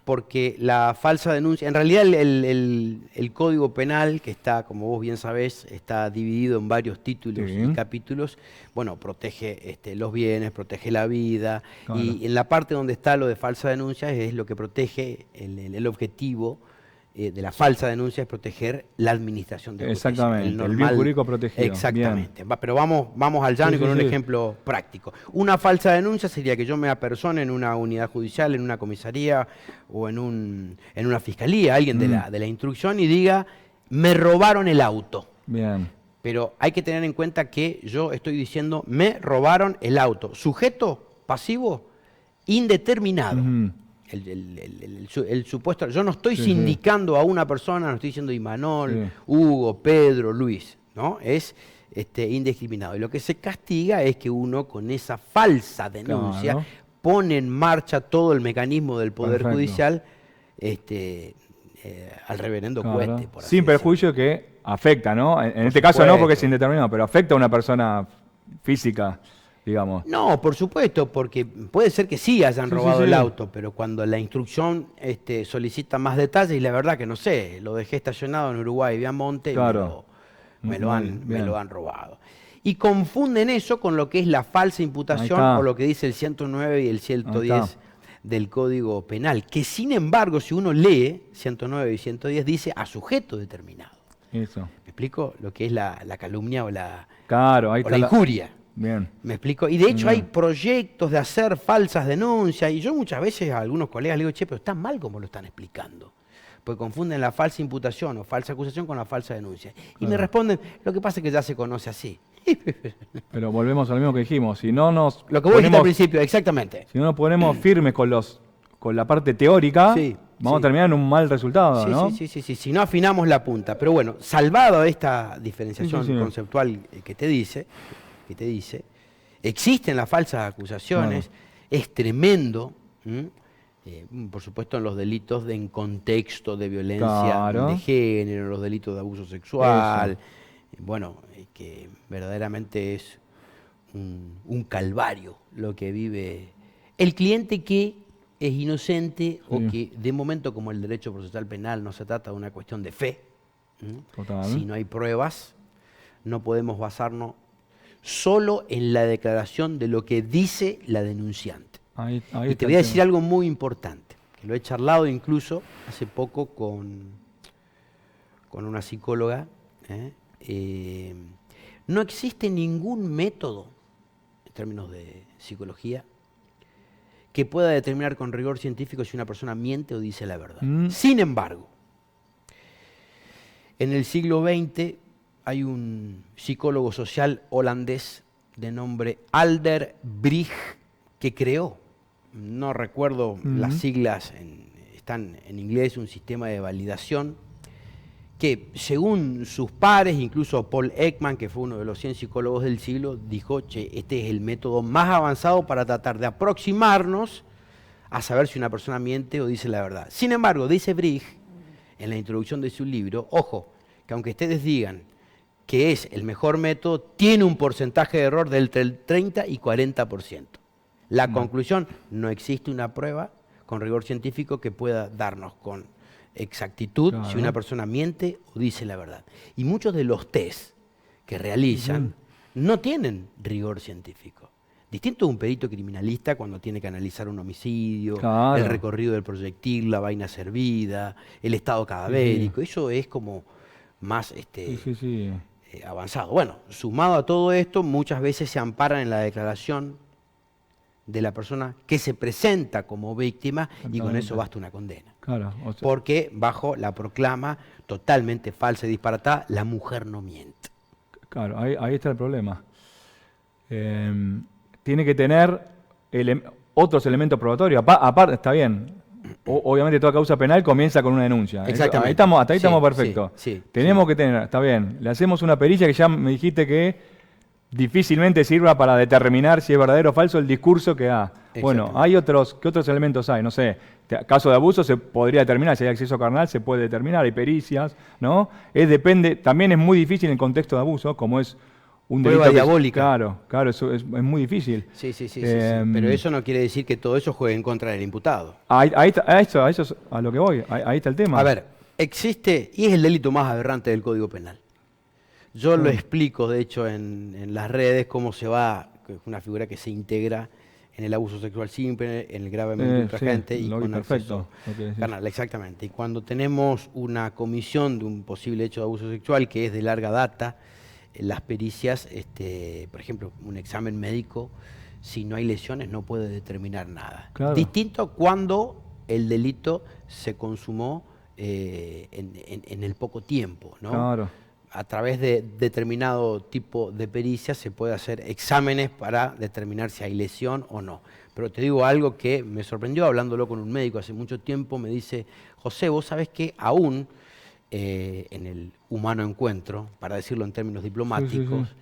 porque la falsa denuncia, en realidad el Código Penal, que está, como vos bien sabés, está dividido en varios títulos y capítulos, protege los bienes, protege la vida, y en la parte donde está lo de falsa denuncia es lo que protege el objetivo de la falsa denuncia es proteger la administración de justicia. Exactamente, el bien jurídico protegido. Exactamente. Pero vamos al llano y con un ejemplo práctico. Una falsa denuncia sería que yo me apersone en una unidad judicial, en una comisaría o en una fiscalía, alguien de la instrucción, y diga, me robaron el auto. Bien. Pero hay que tener en cuenta que yo estoy diciendo, me robaron el auto. Sujeto pasivo indeterminado. El supuesto, yo no estoy sindicando a una persona, no estoy diciendo Imanol, Hugo, Pedro, Luis, ¿no? Es indiscriminado. Y lo que se castiga es que uno con esa falsa denuncia pone en marcha todo el mecanismo del Poder Judicial al reverendo Cueste. Sin perjuicio que afecta, ¿no? En este caso no porque es indeterminado, pero afecta a una persona física. Digamos. No, por supuesto, porque puede ser que sí hayan robado el auto, pero cuando la instrucción solicita más detalles, y la verdad que no sé, lo dejé estacionado en Uruguay, Viamonte, y me lo han robado. Y confunden eso con lo que es la falsa imputación o lo que dice el 109 y el 110 del Código Penal, que sin embargo, si uno lee 109 y 110, dice a sujeto determinado. Eso. ¿Me explico? Lo que es la calumnia o la injuria. Bien. ¿Me explico? Y de hecho hay proyectos de hacer falsas denuncias, y yo muchas veces a algunos colegas les digo, pero está mal como lo están explicando, porque confunden la falsa imputación o falsa acusación con la falsa denuncia. Y me responden, lo que pasa es que ya se conoce así. Pero volvemos al mismo que dijimos, si no nos lo que vos dijiste al principio, exactamente. Si no nos ponemos firmes con la parte teórica, vamos a terminar en un mal resultado, ¿no? Sí, si no afinamos la punta. Pero bueno, salvado esta diferenciación conceptual que te dice, existen las falsas acusaciones, es tremendo, por supuesto en los delitos en contexto de violencia de género, los delitos de abuso sexual, bueno, que verdaderamente es un calvario lo que vive el cliente que es inocente o que de momento, como el derecho procesal penal no se trata de una cuestión de fe, si no hay pruebas, no podemos basarnos solo en la declaración de lo que dice la denunciante. Ahí y te voy a decir algo muy importante, que lo he charlado incluso hace poco con una psicóloga. No existe ningún método, en términos de psicología, que pueda determinar con rigor científico si una persona miente o dice la verdad. Sin embargo, en el siglo XX hay un psicólogo social holandés de nombre Alder Brig que creó, no recuerdo las siglas, están en inglés, un sistema de validación que según sus pares, incluso Paul Ekman, que fue uno de los 100 psicólogos del siglo, dijo, che, este es el método más avanzado para tratar de aproximarnos a saber si una persona miente o dice la verdad. Sin embargo, dice Brig, en la introducción de su libro, ojo, que aunque ustedes digan que es el mejor método, tiene un porcentaje de error del entre el 30 y 40%. La conclusión, no existe una prueba con rigor científico que pueda darnos con exactitud si una persona miente o dice la verdad. Y muchos de los test que realizan no tienen rigor científico. Distinto a un perito criminalista cuando tiene que analizar un homicidio, el recorrido del proyectil, la vaina servida, el estado cadavérico. Eso es como más avanzado. Bueno, sumado a todo esto, muchas veces se amparan en la declaración de la persona que se presenta como víctima y con eso basta una condena. Porque bajo la proclama totalmente falsa y disparatada, la mujer no miente. Claro, ahí está el problema. Tiene que tener otros elementos probatorios. Aparte, está bien. Obviamente toda causa penal comienza con una denuncia. Exactamente. Hasta ahí estamos perfectos. Tenemos que tener, está bien, le hacemos una pericia que ya me dijiste que difícilmente sirva para determinar si es verdadero o falso el discurso que da. Bueno, ¿qué otros elementos hay? No sé, caso de abuso se podría determinar, si hay acceso carnal se puede determinar, hay pericias, ¿no? También es muy difícil en contexto de abuso, como es un delito prueba diabólica. Claro, eso es muy difícil. Sí. Pero eso no quiere decir que todo eso juegue en contra del imputado. Eso es a lo que voy, ahí está el tema. A ver, existe, y es el delito más aberrante del Código Penal. Yo lo explico, de hecho, en las redes, cómo se va, es una figura que se integra en el abuso sexual simple, en el gravemente ultrajante y con acceso carnal. Exactamente. Y cuando tenemos una comisión de un posible hecho de abuso sexual que es de larga data, las pericias, por ejemplo, un examen médico, si no hay lesiones no puede determinar nada. Distinto cuando el delito se consumó en el poco tiempo, ¿no? A través de determinado tipo de pericia se puede hacer exámenes para determinar si hay lesión o no. Pero te digo algo que me sorprendió hablándolo con un médico hace mucho tiempo, me dice, José, vos sabés que aún en el humano encuentro, para decirlo en términos diplomáticos,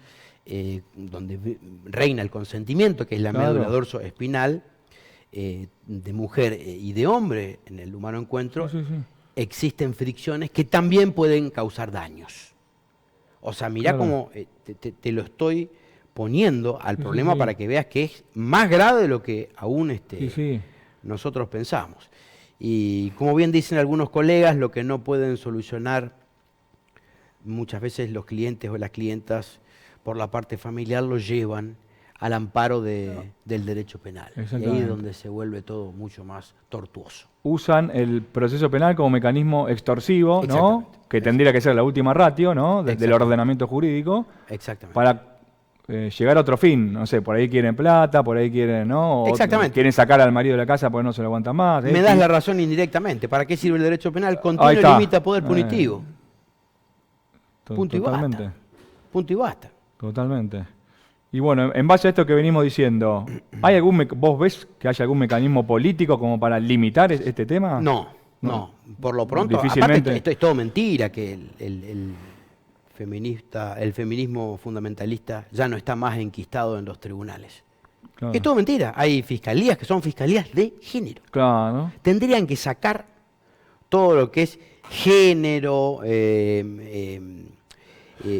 donde reina el consentimiento, que es la médula dorso-espinal, de mujer y de hombre en el humano encuentro, existen fricciones que también pueden causar daños. O sea, mirá cómo te lo estoy poniendo al problema para que veas que es más grave de lo que aún nosotros pensamos. Y como bien dicen algunos colegas, lo que no pueden solucionar muchas veces los clientes o las clientas por la parte familiar lo llevan al amparo del derecho penal. Y ahí es donde se vuelve todo mucho más tortuoso. Usan el proceso penal como mecanismo extorsivo, ¿no? Que tendría que ser la última ratio, ¿no? Del ordenamiento jurídico. Exactamente. Para llegar a otro fin. No sé, por ahí quieren plata, por ahí quieren, ¿no? Quieren sacar al marido de la casa porque no se lo aguantan más. Me das la razón indirectamente. ¿Para qué sirve el derecho penal? Contiene y limita poder punitivo. Punto y basta. Punto y basta. Totalmente. Y bueno, en base a esto que venimos diciendo, ¿vos ves que hay algún mecanismo político como para limitar este tema? No. Por lo pronto, aparte esto es todo mentira, que el feminismo fundamentalista ya no está más enquistado en los tribunales. Claro. Es todo mentira. Hay fiscalías que son fiscalías de género. Claro. Tendrían que sacar todo lo que es género,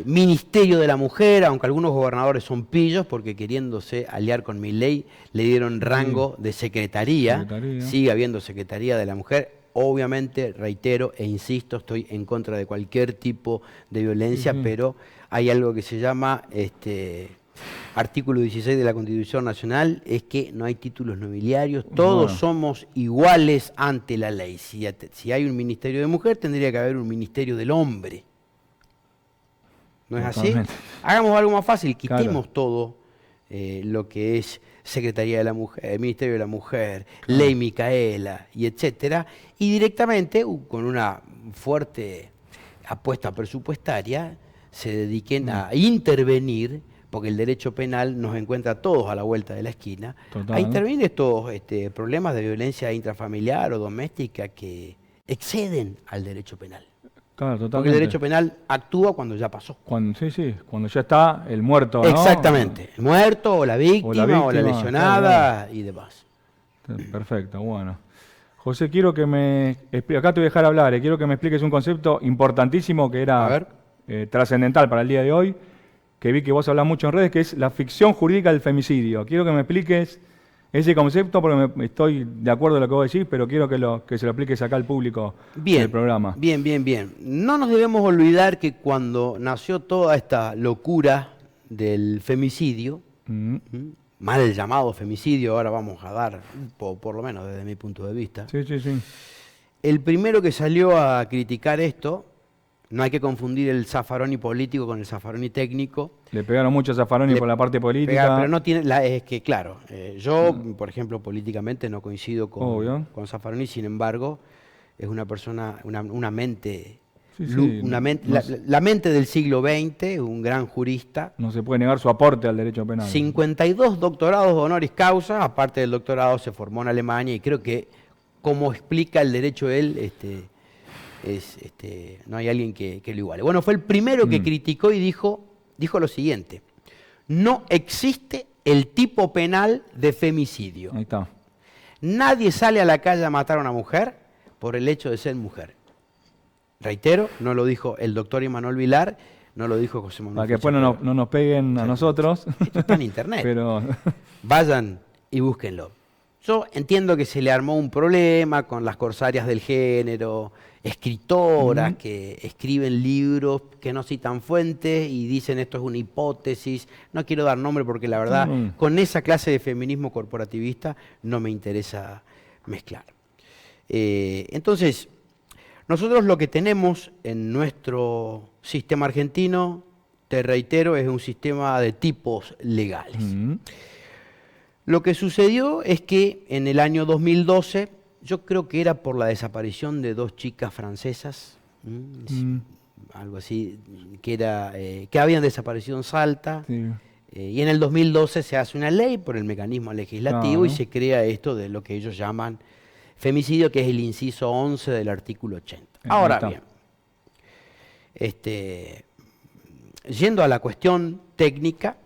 Ministerio de la Mujer, aunque algunos gobernadores son pillos porque queriéndose aliar con Milei le dieron rango de secretaría. Sigue habiendo Secretaría de la Mujer. Obviamente, reitero e insisto, estoy en contra de cualquier tipo de violencia, pero hay algo que se llama artículo 16 de la Constitución Nacional, es que no hay títulos nobiliarios, todos somos iguales ante la ley. Si hay un Ministerio de Mujer, tendría que haber un Ministerio del Hombre. ¿No es así? Hagamos algo más fácil, quitemos todo lo que es Secretaría de la Mujer, Ministerio de la Mujer, Ley Micaela y etcétera, y directamente, con una fuerte apuesta presupuestaria, se dediquen a intervenir, porque el derecho penal nos encuentra a todos a la vuelta de la esquina, a intervenir estos problemas de violencia intrafamiliar o doméstica que exceden al derecho penal. Claro, totalmente. Porque el derecho penal actúa cuando ya pasó. Cuando ya está el muerto, ¿no? Exactamente, el muerto o la víctima o la lesionada y demás. Perfecto, bueno. José, quiero que acá te voy a dejar hablar, quiero que me expliques un concepto importantísimo que era trascendental para el día de hoy, que vi que vos hablas mucho en redes, que es la ficción jurídica del femicidio. Quiero que me expliques ese concepto porque estoy de acuerdo en lo que vos decís, pero quiero que se lo apliques acá al público del programa. Bien. No nos debemos olvidar que cuando nació toda esta locura del femicidio, mal llamado femicidio, ahora vamos a dar, por lo menos desde mi punto de vista, el primero que salió a criticar esto, no hay que confundir el Zaffaroni político con el Zaffaroni técnico. Le pegaron mucho a Zaffaroni por la parte política. Pero no tiene, es que claro, yo, por ejemplo, políticamente no coincido con Zaffaroni, sin embargo, es una persona, una mente, la mente del siglo XX, un gran jurista. No se puede negar su aporte al derecho penal. 52 doctorados honoris causa, aparte del doctorado se formó en Alemania y creo que, como explica el derecho él, no hay alguien que lo iguale. Bueno, fue el primero que criticó y dijo lo siguiente: no existe el tipo penal de femicidio. Ahí está. Nadie sale a la calle a matar a una mujer por el hecho de ser mujer. Reitero, no lo dijo el doctor Immanuel Vilar, no lo dijo José Manuel. Para que después no nos peguen a nosotros. Esto está en internet. Pero vayan y búsquenlo. Yo entiendo que se le armó un problema con las corsarias del género, escritoras que escriben libros que no citan fuentes y dicen esto es una hipótesis. No quiero dar nombre porque la verdad con esa clase de feminismo corporativista no me interesa mezclar. Entonces, nosotros lo que tenemos en nuestro sistema argentino, te reitero, es un sistema de tipos legales. Lo que sucedió es que en el año 2012, yo creo que era por la desaparición de 2 chicas francesas, algo así, que habían desaparecido en Salta, y en el 2012 se hace una ley por el mecanismo legislativo y se crea esto de lo que ellos llaman femicidio, que es el inciso 11 del artículo 80. Ahora bien, yendo a la cuestión técnica,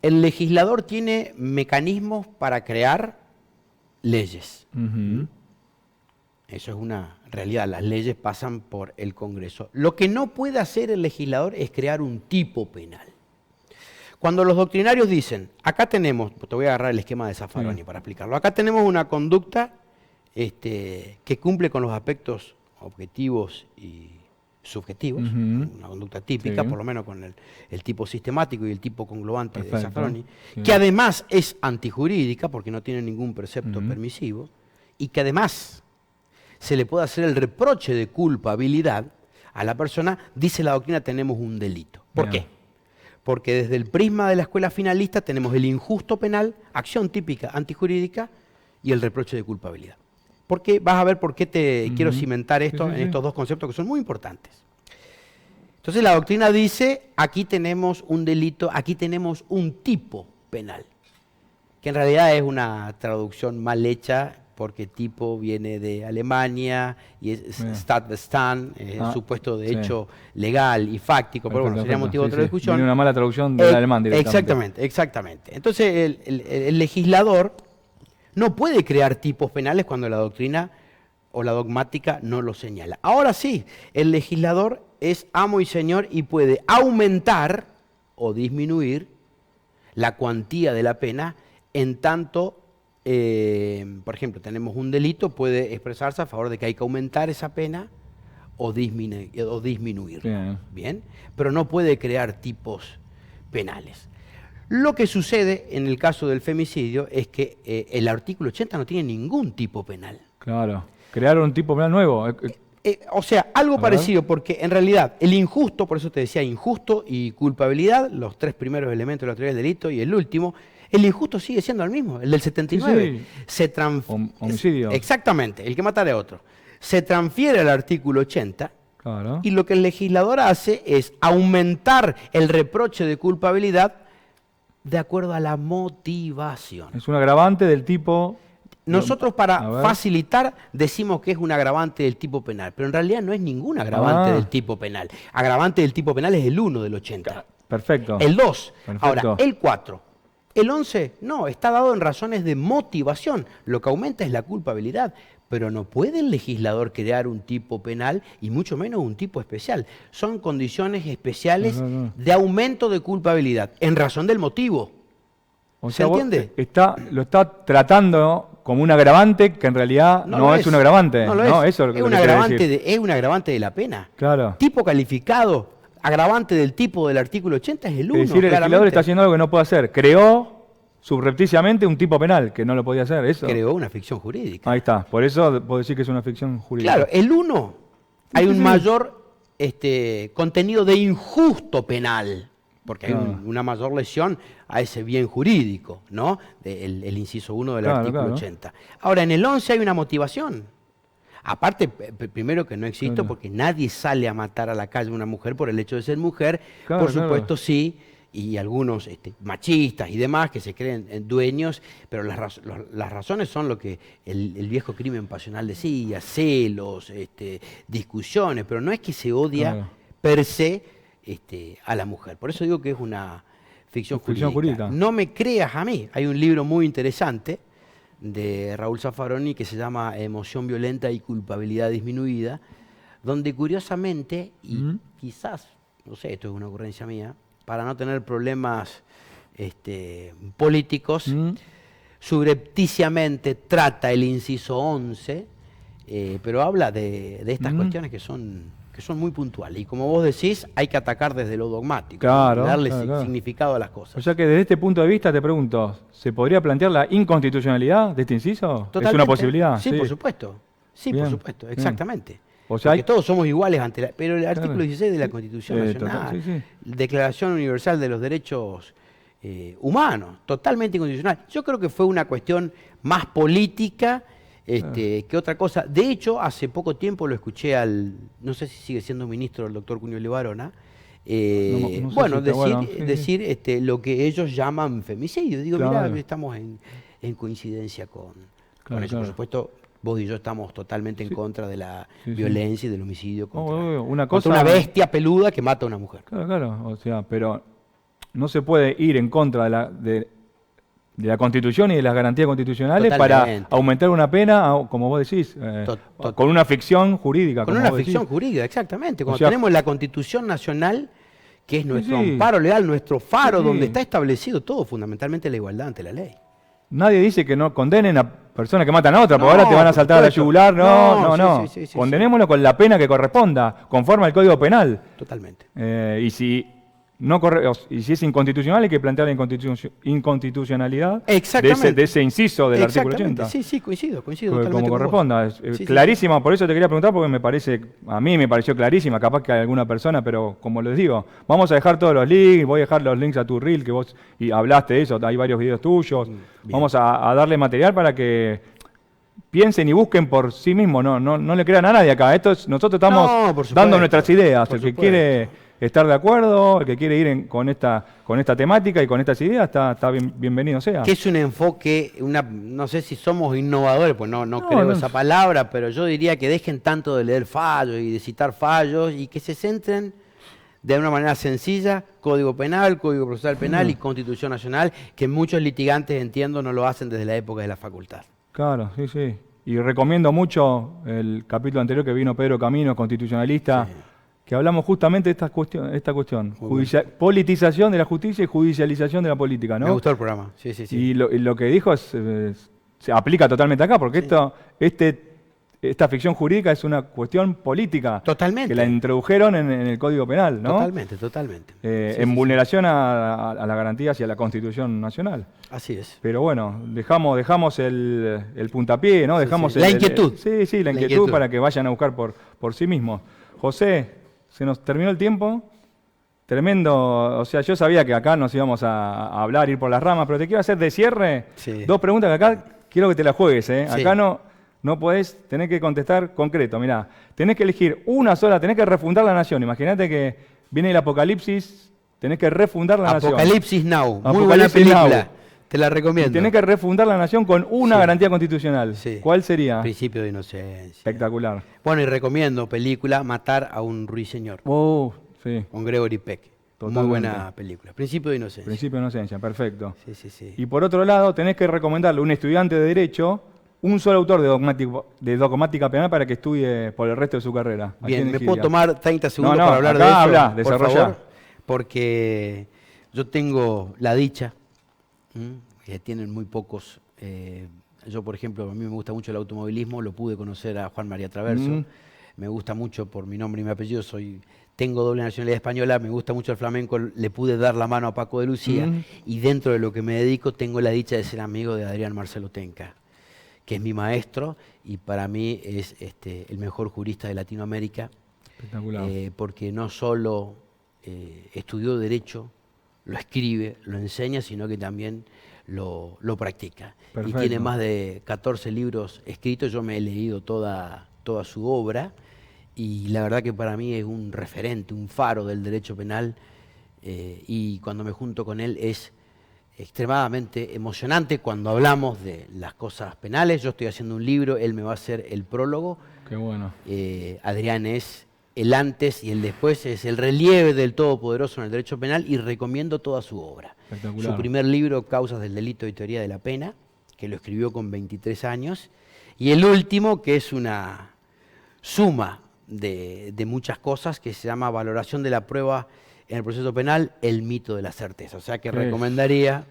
el legislador tiene mecanismos para crear leyes. Eso es una realidad, las leyes pasan por el Congreso. Lo que no puede hacer el legislador es crear un tipo penal. Cuando los doctrinarios dicen, acá tenemos, te voy a agarrar el esquema de Zaffaroni para explicarlo, acá tenemos una conducta que cumple con los aspectos objetivos y subjetivos, una conducta típica, por lo menos con el tipo sistemático y el tipo conglobante de Zaffaroni, que además es antijurídica porque no tiene ningún precepto permisivo y que además se le puede hacer el reproche de culpabilidad a la persona, dice la doctrina, tenemos un delito. ¿Por qué? Porque desde el prisma de la escuela finalista tenemos el injusto penal, acción típica antijurídica y el reproche de culpabilidad. Porque vas a ver por qué te quiero cimentar esto en estos dos conceptos que son muy importantes. Entonces la doctrina dice, aquí tenemos un delito, aquí tenemos un tipo penal, que en realidad es una traducción mal hecha porque tipo viene de Alemania y es Stadtbestand, supuesto de hecho legal y fáctico, pero bueno, sería motivo de otra discusión. Viene una mala traducción del alemán directamente. Exactamente. Entonces el legislador no puede crear tipos penales cuando la doctrina o la dogmática no lo señala. Ahora sí, el legislador es amo y señor y puede aumentar o disminuir la cuantía de la pena en tanto, por ejemplo, tenemos un delito, puede expresarse a favor de que hay que aumentar esa pena o disminuirla. Bien, pero no puede crear tipos penales. Lo que sucede en el caso del femicidio es que el artículo 80 no tiene ningún tipo penal. Claro, crearon un tipo penal nuevo. O sea, algo parecido, porque en realidad el injusto, por eso te decía injusto y culpabilidad, los tres primeros elementos de la teoría del delito, y el último, el injusto sigue siendo el mismo, el del 79. Sí. Homicidio. Exactamente, el que mata a otro. Se transfiere al artículo 80, y lo que el legislador hace es aumentar el reproche de culpabilidad de acuerdo a la motivación. Es un agravante del tipo... Nosotros para facilitar decimos que es un agravante del tipo penal, pero en realidad no es ningún agravante del tipo penal. Agravante del tipo penal es el 1 del 80. Perfecto. El 2. Ahora, el 4. El 11, no, está dado en razones de motivación. Lo que aumenta es la culpabilidad, pero no puede el legislador crear un tipo penal y mucho menos un tipo especial. Son condiciones especiales de aumento de culpabilidad en razón del motivo. ¿Se entiende? Lo está tratando como un agravante que en realidad no es un agravante. No lo es. Eso es un agravante de la pena. Claro. Tipo calificado, agravante del tipo del artículo 80 es el 1. Es decir, el legislador está haciendo algo que no puede hacer. Creó subrepticiamente un tipo penal que no lo podía hacer. ¿Eso? Creó una ficción jurídica. Ahí está. Por eso puedo decir que es una ficción jurídica. Claro, el 1 hay un mayor contenido de injusto penal. Porque hay una mayor lesión a ese bien jurídico, ¿no? El inciso 1 del artículo 80. Ahora, en el 11 hay una motivación. Aparte, primero que no existe porque nadie sale a matar a la calle a una mujer por el hecho de ser mujer. Por supuesto, sí, y algunos machistas y demás que se creen dueños, pero las razones son lo que el viejo crimen pasional decía, celos, discusiones, pero no es que se odia per se a la mujer. Por eso digo que es una ficción jurídica. No me creas a mí. Hay un libro muy interesante de Raúl Zaffaroni que se llama Emoción violenta y culpabilidad disminuida, donde curiosamente, y quizás, no sé, esto es una ocurrencia mía, para no tener problemas políticos, subrepticiamente trata el inciso 11, pero habla de estas cuestiones que son muy puntuales. Y como vos decís, hay que atacar desde lo dogmático, darle significado a las cosas. O sea que desde este punto de vista te pregunto, ¿se podría plantear la inconstitucionalidad de este inciso? Totalmente. ¿Es una posibilidad? Sí, por supuesto. Sí, por supuesto, exactamente. O sea, porque todos somos iguales ante la... Pero el artículo 16 de la Constitución Nacional, Declaración Universal de los Derechos Humanos, totalmente inconstitucional. Yo creo que fue una cuestión más política que otra cosa. De hecho, hace poco tiempo lo escuché no sé si sigue siendo ministro el doctor Cunio Levarona, decir lo que ellos llaman femicidio. Digo, mira, estamos en coincidencia con eso. Por supuesto, vos y yo estamos totalmente en contra de la violencia y del homicidio contra una bestia peluda que mata a una mujer. Claro, o sea, pero no se puede ir en contra de la Constitución y de las garantías constitucionales para aumentar una pena, como vos decís, con una ficción jurídica. Con una ficción jurídica, exactamente. Cuando tenemos la Constitución Nacional, que es nuestro amparo legal, nuestro faro, donde está establecido todo, fundamentalmente la igualdad ante la ley. Nadie dice que no condenen a personas que matan a otras, porque ahora te van a saltar a la yugular. No. Condenémoslo con la pena que corresponda, conforme al Código Penal. Totalmente. Y si es inconstitucional, hay que plantear la inconstitucionalidad de ese inciso del artículo 80. Sí, coincido totalmente como corresponda. Clarísima, por eso te quería preguntar, porque a mí me pareció clarísima, capaz que a alguna persona, pero como les digo, vamos a dejar todos los links, voy a dejar los links a tu reel, que vos hablaste de eso, hay varios videos tuyos. Vamos a darle material para que piensen y busquen por sí mismos, no le crean a nadie acá. Nosotros estamos dando nuestras ideas. El que quiere estar de acuerdo, el que quiere ir con esta temática y con estas ideas, está bienvenido sea. Que es un enfoque, no sé si somos innovadores, pues no creo esa palabra, pero yo diría que dejen tanto de leer fallos y de citar fallos y que se centren de una manera sencilla, Código Penal, Código Procesal Penal y Constitución Nacional, que muchos litigantes, entiendo, no lo hacen desde la época de la facultad. Claro, sí. Y recomiendo mucho el capítulo anterior que vino Pedro Camino, constitucionalista, que hablamos justamente de esta cuestión. Politización de la justicia y judicialización de la política, ¿no? Me gustó el programa, sí. Y lo que dijo se aplica totalmente acá, porque esta ficción jurídica es una cuestión política. Totalmente. Que la introdujeron en el Código Penal, ¿no? Totalmente. En vulneración a las garantías y a la Constitución Nacional. Así es. Pero bueno, dejamos el puntapié, ¿no? Dejamos la inquietud. La inquietud para que vayan a buscar por sí mismos. José, se nos terminó el tiempo. Tremendo, o sea, yo sabía que acá nos íbamos a hablar, ir por las ramas, pero te quiero hacer de cierre 2 preguntas que acá quiero que te las juegues, ¿eh? Sí. Acá no podés, tenés que contestar concreto. Mirá, tenés que elegir una sola, tenés que refundar la nación. Imagínate que viene el apocalipsis, tenés que refundar la nación. Apocalipsis Now, muy buena película, te la recomiendo. Y tenés que refundar la nación con una garantía constitucional. Sí. ¿Cuál sería? Principio de inocencia. Espectacular. Bueno, y recomiendo película Matar a un ruiseñor. Sí. Con Gregory Peck. Totalmente. Muy buena película. Principio de inocencia. Principio de inocencia, perfecto. Sí. Y por otro lado, tenés que recomendarle a un estudiante de Derecho un solo autor de dogmática penal para que estudie por el resto de su carrera. Bien, ¿me puedo tomar 30 segundos para hablar de eso? Desarrollá. Por favor, porque yo tengo la dicha, que tienen muy pocos. Yo, por ejemplo, a mí me gusta mucho el automovilismo, lo pude conocer a Juan María Traverso. Me gusta mucho por mi nombre y mi apellido, tengo doble nacionalidad española, me gusta mucho el flamenco, le pude dar la mano a Paco de Lucía y dentro de lo que me dedico tengo la dicha de ser amigo de Adrián Marcelo Tenca, que es mi maestro y para mí es el mejor jurista de Latinoamérica. Espectacular. Porque no solo estudió Derecho, lo escribe, lo enseña, sino que también lo practica. Perfecto. Y tiene más de 14 libros escritos, yo me he leído toda su obra y la verdad que para mí es un referente, un faro del derecho penal y cuando me junto con él es extremadamente emocionante cuando hablamos de las cosas penales. Yo estoy haciendo un libro, él me va a hacer el prólogo. Qué bueno. Adrián es el antes y el después, es el relieve del todopoderoso en el derecho penal y recomiendo toda su obra. Su primer libro, Causas del delito y teoría de la pena, que lo escribió con 23 años, y el último, que es una suma de muchas cosas, que se llama Valoración de la prueba en el proceso penal, el mito de la certeza. O sea que recomendaría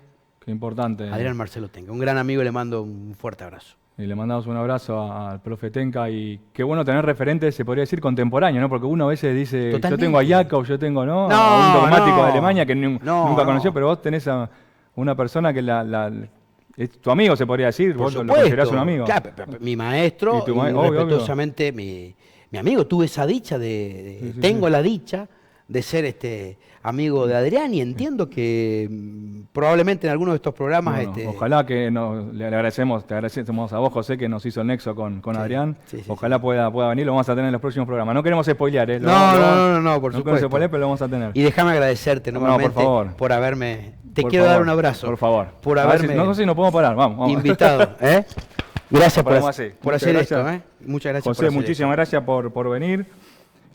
Qué importante. Adrián Marcelo Tenca, un gran amigo, le mando un fuerte abrazo. Y le mandamos un abrazo al profe Tenca y qué bueno tener referentes, se podría decir, contemporáneos, ¿no? Porque uno a veces dice, yo tengo a Jacob, yo tengo, a un dogmático de Alemania que nunca conoció, pero vos tenés a una persona que es tu amigo, se podría decir, vos lo considerás un amigo. Claro, mi maestro, respetuosamente mi amigo, tuve esa dicha tengo la dicha de ser amigo de Adrián y entiendo que probablemente en alguno de estos programas... Ojalá que te agradecemos a vos, José, que nos hizo el nexo con Adrián. Ojalá pueda venir, lo vamos a tener en los próximos programas. No queremos spoilear, ¿eh? No, por supuesto. No queremos spoilear, pero lo vamos a tener. Y déjame agradecerte nuevamente por favor. Por haberme... Quiero dar un abrazo. Por favor. Por haberme... No sé si nos podemos parar, vamos. Invitado, Gracias por hacer esto, José, Muchas gracias por muchísimas gracias por venir.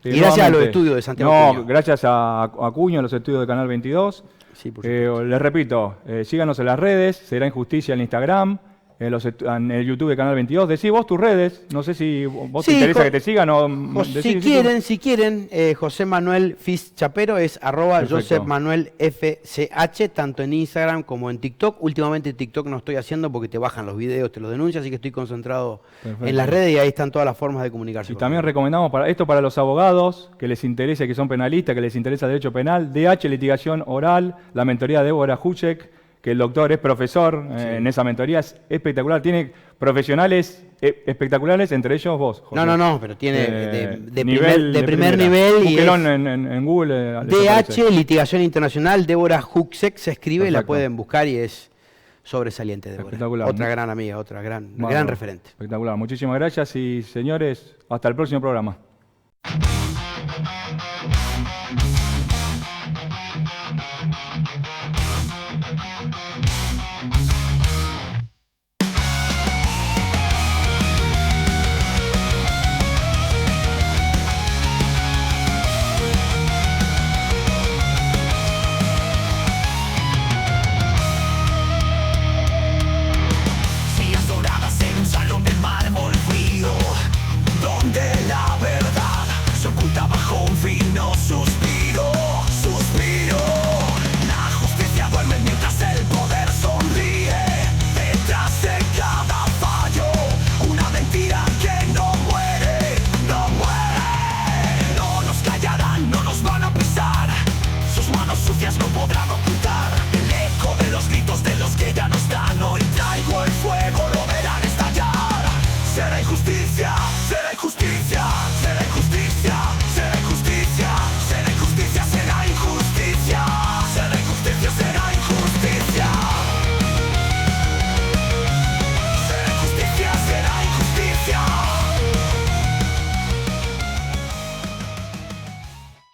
Y gracias a los estudios de Santiago Acuña. Gracias a Acuña, a los estudios de Canal 22. Sí, por supuesto. Les repito, síganos en las redes, Será Injusticia en Instagram, en el YouTube de Canal 22. Decí vos tus redes, no sé si vos te interesa que te sigan o... Si quieren, José Manuel Fis Chapero es @Josep Manuel FCH, tanto en Instagram como en TikTok. Últimamente TikTok no estoy haciendo porque te bajan los videos, te los denuncian, así que estoy concentrado en las redes y ahí están todas las formas de comunicarse. Y también recomendamos para los abogados que les interese, que son penalistas, que les interesa el derecho penal, DH Litigación Oral, la mentoría de Débora Huchek, que el doctor es profesor en esa mentoría, es espectacular, tiene profesionales espectaculares, entre ellos vos, José. No, pero tiene de primer nivel. Y en Google. DH, Litigación Internacional, Débora Huchek se escribe, perfecto. La pueden buscar y es sobresaliente, Débora. Espectacular. Otra gran amiga, otra gran referente. Espectacular, muchísimas gracias y señores, hasta el próximo programa. injusticias no podrán ocurrir.